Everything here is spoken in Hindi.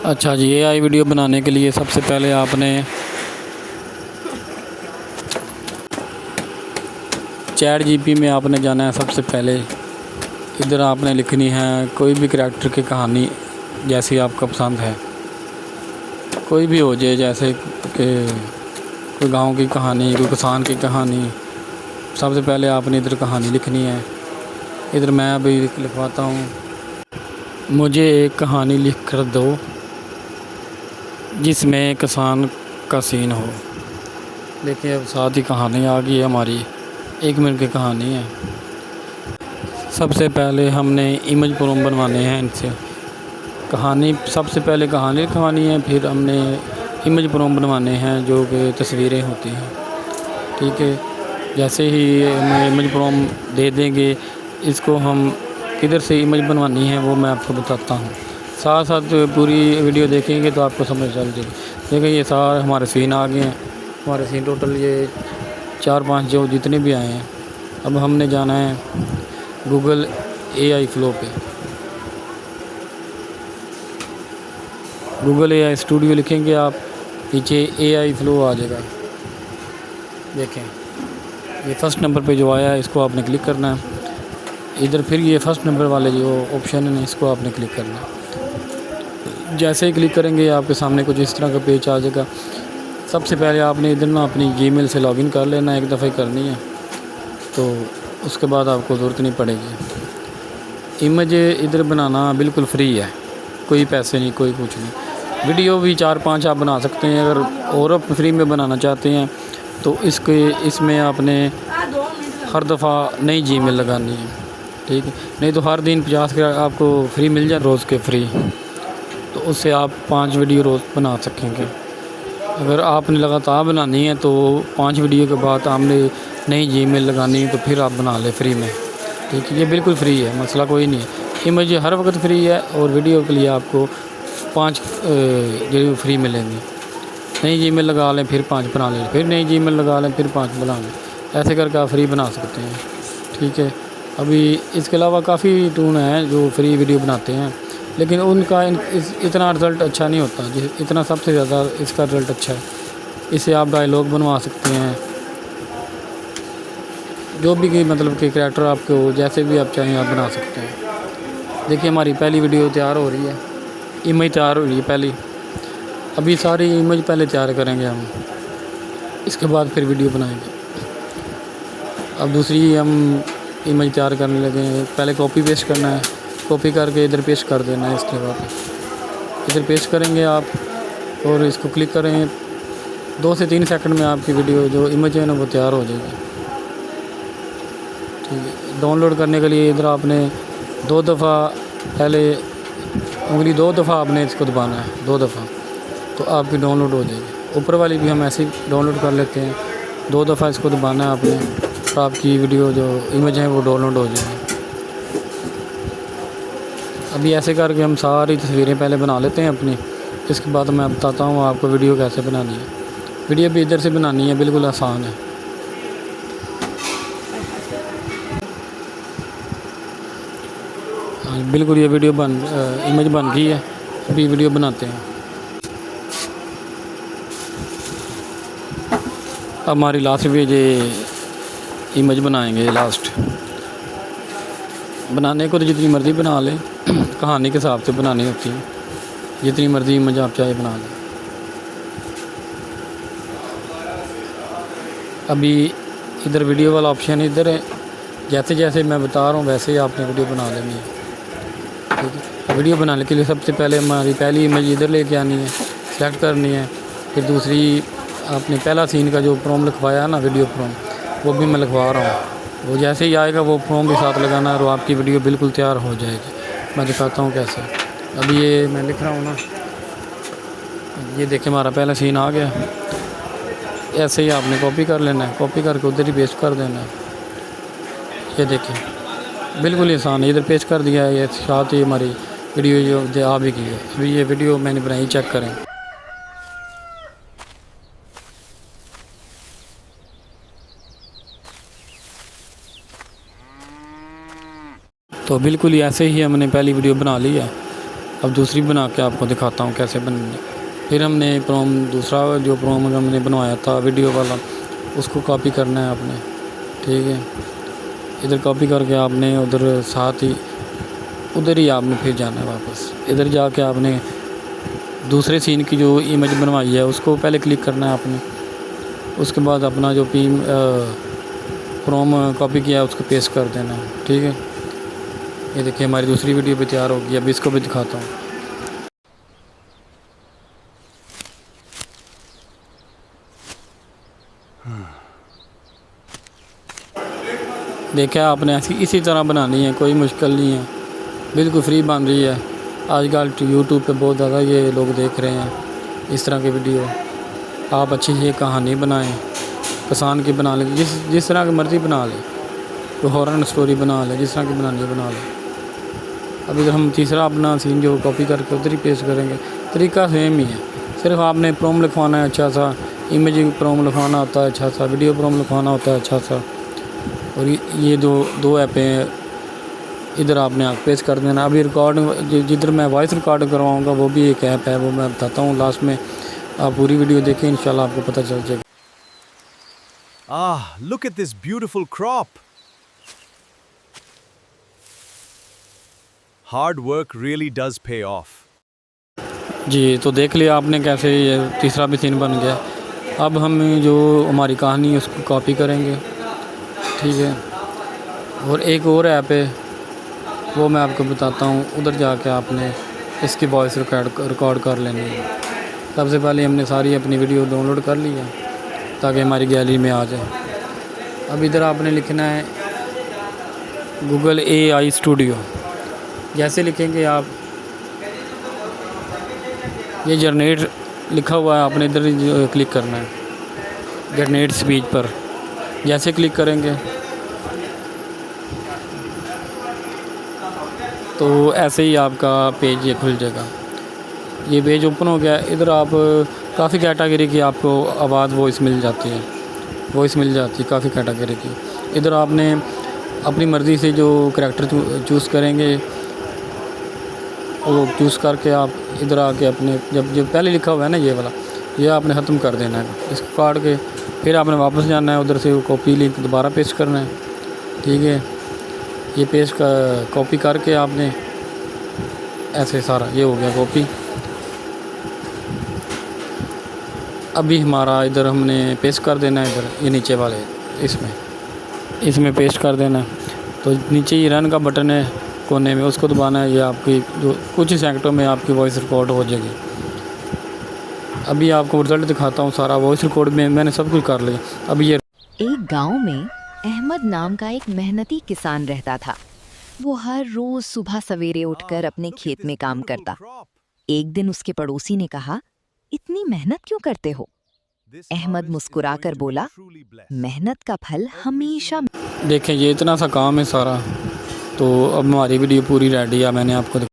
अच्छा जी, एआई वीडियो बनाने के लिए सबसे पहले आपने चैट जीपी में आपने जाना है। सबसे पहले इधर आपने लिखनी है कोई भी करैक्टर की कहानी जैसी आपको पसंद है, कोई भी हो जाए, जैसे कि कोई गांव की कहानी, कोई किसान की कहानी। सबसे पहले आपने इधर कहानी लिखनी है। इधर मैं अभी लिखवाता हूँ, मुझे एक कहानी लिख कर दो जिसमें किसान का सीन हो। देखिए अब साथ ही कहानी आ गई है हमारी, 1 मिनट की कहानी है। सबसे पहले हमने इमेज प्रोम बनवाने हैं इनसे। कहानी सबसे पहले कहानी लिखवानी है, फिर हमने इमेज प्रोम बनवाने हैं जो कि तस्वीरें होती हैं। ठीक है, जैसे ही हमें इमेज प्रोम दे देंगे, इसको हम किधर से इमेज बनवानी है वो मैं आपको बताता हूँ। साथ साथ पूरी वीडियो देखेंगे तो आपको समझ चल जाएगी। देखिए ये सारे हमारे सीन आ गए हैं। हमारे सीन टोटल ये 4-5 जो जितने भी आए हैं। अब हमने जाना है गूगल एआई फ्लो पे। गूगल एआई स्टूडियो लिखेंगे आप, नीचे एआई फ्लो आ जाएगा। देखें ये फर्स्ट नंबर पे जो आया है इसको आपने क्लिक करना है। इधर फिर ये फर्स्ट नंबर वाले जो ऑप्शन है इसको आपने क्लिक करना है। जैसे ही क्लिक करेंगे आपके सामने कुछ इस तरह का पेज आ जाएगा। सबसे पहले आपने इधर ना अपनी जीमेल से लॉगिन कर लेना, एक दफ़ा ही करनी है, तो उसके बाद आपको ज़रूरत नहीं पड़ेगी। इमेज इधर बनाना बिल्कुल फ्री है, कोई पैसे नहीं, कोई कुछ नहीं। वीडियो भी 4-5 आप बना सकते हैं। अगर और आप फ्री में बनाना चाहते हैं तो इसमें आपने हर दफ़ा नई जीमेल लगानी है। ठीक है, नहीं तो हर दिन 50 के आपको फ्री मिल जाए, रोज़ के फ्री, तो उससे आप 5 वीडियो रोज़ बना सकेंगे। अगर आपने लगातार बनानी है तो 5 वीडियो के बाद आपने नई जीमेल लगानी है तो फिर आप बना लें फ्री में। ठीक है, ये बिल्कुल फ्री है, मसला कोई नहीं है। इमेज हर वक्त फ्री है और वीडियो के लिए आपको 5 जो फ्री मिलेंगे। नई जीमेल लगा लें, फिर 5 बना लें, फिर नई जीमेल लगा लें, फिर 5 बना लें। ऐसे करके आप फ्री बना सकते हैं। ठीक है, अभी इसके अलावा काफ़ी टूल हैं जो फ्री वीडियो बनाते हैं, लेकिन उनका इतना रिज़ल्ट अच्छा नहीं होता इतना सबसे ज़्यादा इसका रिज़ल्ट अच्छा है। इससे आप डायलॉग बनवा सकते हैं, जो भी कि मतलब कि करैक्टर आपके हो, जैसे भी आप चाहें आप बना सकते हैं। देखिए हमारी पहली वीडियो तैयार हो रही है, इमेज तैयार हो रही है पहली। अभी सारी इमेज पहले तैयार करेंगे हम, इसके बाद फिर वीडियो बनाएंगे। अब दूसरी हम इमेज तैयार करने लगे हैं। पहले कॉपी पेस्ट करना है, कॉपी करके इधर पेस्ट कर देना है। इसके बाद इधर पेस्ट करेंगे आप और इसको क्लिक करें, 2 से 3 सेकंड में आपकी वीडियो जो इमेज है ना वो तैयार हो जाएगी। ठीक है, डाउनलोड करने के लिए इधर आपने 2 दफ़ा पहले उंगली 2 दफ़ा आपने इसको दबाना है, 2 दफ़ा, तो आपकी डाउनलोड हो जाएगी। ऊपर वाली भी हम ऐसे ही डाउनलोड कर लेते हैं, 2 दफ़ा इसको दबाना है आपने, तो आपकी वीडियो जो इमेज है वो डाउनलोड हो जाएगी। अभी ऐसे करके हम सारी तस्वीरें पहले बना लेते हैं अपनी, इसके बाद मैं बताता हूँ आपको वीडियो कैसे बनानी है। वीडियो भी इधर से बनानी है, बिल्कुल आसान है। हाँ बिल्कुल, ये वीडियो इमेज बन गई है। अभी वीडियो बनाते हैं। अब हमारी लास्ट इमेज इमेज बनाएंगे। लास्ट बनाने को तो जितनी मर्ज़ी बना लें, कहानी के हिसाब से बनानी होती है, जितनी मर्ज़ी इमेज आप चाहे बना लें। अभी इधर वीडियो वाला ऑप्शन इधर है, जैसे जैसे मैं बता रहा हूँ वैसे ही आपने वीडियो बना लेनी है। ठीक है, वीडियो बनाने के लिए सबसे पहले हमारी पहली इमेज इधर लेके आनी है, सेलेक्ट करनी है। फिर दूसरी आपने पहला सीन का जो प्रोम लिखवाया है ना, वीडियो प्रोम, वो भी मैं लिखवा रहा हूँ। वो जैसे ही आएगा वो प्रोम भी साथ लगाना है और आपकी वीडियो बिल्कुल तैयार हो जाएगी। मैं दिखाता हूँ कैसे। अभी ये मैं लिख रहा हूँ ना, ये देखिए हमारा पहला सीन आ गया। ऐसे ही आपने कॉपी कर लेना है, कॉपी करके उधर ही पेस्ट कर देना है। ये देखिए बिल्कुल आसान है, इधर पेस्ट कर दिया है। ये साथ ही हमारी वीडियो जो आ भी गई है। अभी ये वीडियो मैंने बनाई, चेक करें। तो बिल्कुल ही ऐसे ही हमने पहली वीडियो बना ली है। अब दूसरी बना के आपको दिखाता हूँ कैसे बननी। फिर हमने प्रोम दूसरा जो प्रोम हमने बनवाया था वीडियो वाला, उसको कॉपी करना है आपने, ठीक है। इधर कॉपी करके आपने उधर साथ ही उधर ही आपने फिर जाना है वापस। इधर जाके आपने दूसरे सीन की जो इमेज बनवाई है उसको पहले क्लिक करना है आपने। उसके बाद अपना जो प्रोम कॉपी किया है उसको पेस्ट कर देना है, ठीक है। ये देखिए हमारी दूसरी वीडियो भी तैयार होगी। अब इसको भी दिखाता हूँ। देखा आपने, ऐसी इसी तरह बनानी है, कोई मुश्किल नहीं है, बिल्कुल फ्री बन रही है। आजकल यूट्यूब पे बहुत ज़्यादा ये लोग देख रहे हैं इस तरह की वीडियो। आप अच्छी ये कहानी बनाएं, किसान की बना लें, जिस तरह की मर्ज़ी बना लें, तो हॉरर स्टोरी बना लें, जिस तरह की बनानी है बना लें। अब इधर हम तीसरा अपना सीन जो कॉपी करके उधर ही पेस्ट करेंगे। तरीका सेम ही है, सिर्फ आपने प्रोम लिखवाना है अच्छा सा, इमेजिंग प्रोम लिखवाना होता है अच्छा सा, वीडियो प्रोम लिखवाना होता है अच्छा सा। और ये दो ऐपें हैं, इधर आपने आप पेस्ट कर देना। अभी रिकॉर्ड जिधर मैं वॉइस रिकॉर्ड करवाऊँगा वो भी एक ऐप है, वो मैं बताता हूँ लास्ट में। आप पूरी वीडियो देखें, इंशाल्लाह आपको पता चल जाएगा। Look at this beautiful crop. Hard work really does pay off. जी, तो देख लिया आपने कैसे ये तीसरा भी सीन बन गया। अब हम जो हमारी कहानी है उसको कॉपी करेंगे, ठीक है। और एक और ऐप है वो मैं आपको बताता हूँ, उधर जाके आपने इसकी वॉइस रिकॉर्ड कर लेनी है। सबसे पहले हमने सारी अपनी वीडियो डाउनलोड कर ली है ताकि हमारी गैलरी में आ जाए। अब इधर आपने लिखना है गूगल AI स्टूडियो। जैसे लिखेंगे आप, ये जनरेट लिखा हुआ है, आपने इधर क्लिक करना है जनरेट स्पीच पर। जैसे क्लिक करेंगे तो ऐसे ही आपका पेज ये खुल जाएगा। ये पेज ओपन हो गया। इधर आप काफ़ी कैटेगरी की आपको आवाज़ वॉइस मिल जाती है, काफ़ी कैटेगरी की। इधर आपने अपनी मर्ज़ी से जो करैक्टर चूज़ करेंगे वो चूज़ करके आप इधर आके अपने जब पहले लिखा हुआ है ना ये वाला, ये आपने ख़त्म कर देना है। इसको काट के फिर आपने वापस जाना है, उधर से वो कॉपी लिंक दोबारा पेस्ट करना है, ठीक है। ये पेस्ट का कॉपी करके आपने ऐसे सारा ये हो गया कॉपी। अभी हमारा इधर हमने पेस्ट कर देना है, इधर ये नीचे वाले इसमें पेस्ट कर देना है। तो नीचे ये रन का बटन है कोने में, उसको दबाना है। ये आपकी जो कुछ ही सेकंडों में आपकी वॉइस रिकॉर्ड हो जाएगी। अभी आपको रिज़ल्ट दिखाता हूँ। सारा वॉइस रिकॉर्ड में मैंने सब कुछ कर लिया। अभी ये एक गांव में अहमद नाम का एक मेहनती किसान रहता था। वो हर रोज सुबह सवेरे उठकर अपने खेत में काम करता। एक दिन उसके पड़ोसी ने कहा, इतनी मेहनत क्यों करते हो? अहमद मुस्कुराकर बोला, मेहनत का फल हमेशा। देखें, ये इतना सा काम है सारा। तो अब हमारी वीडियो पूरी रेडी है, मैंने आपको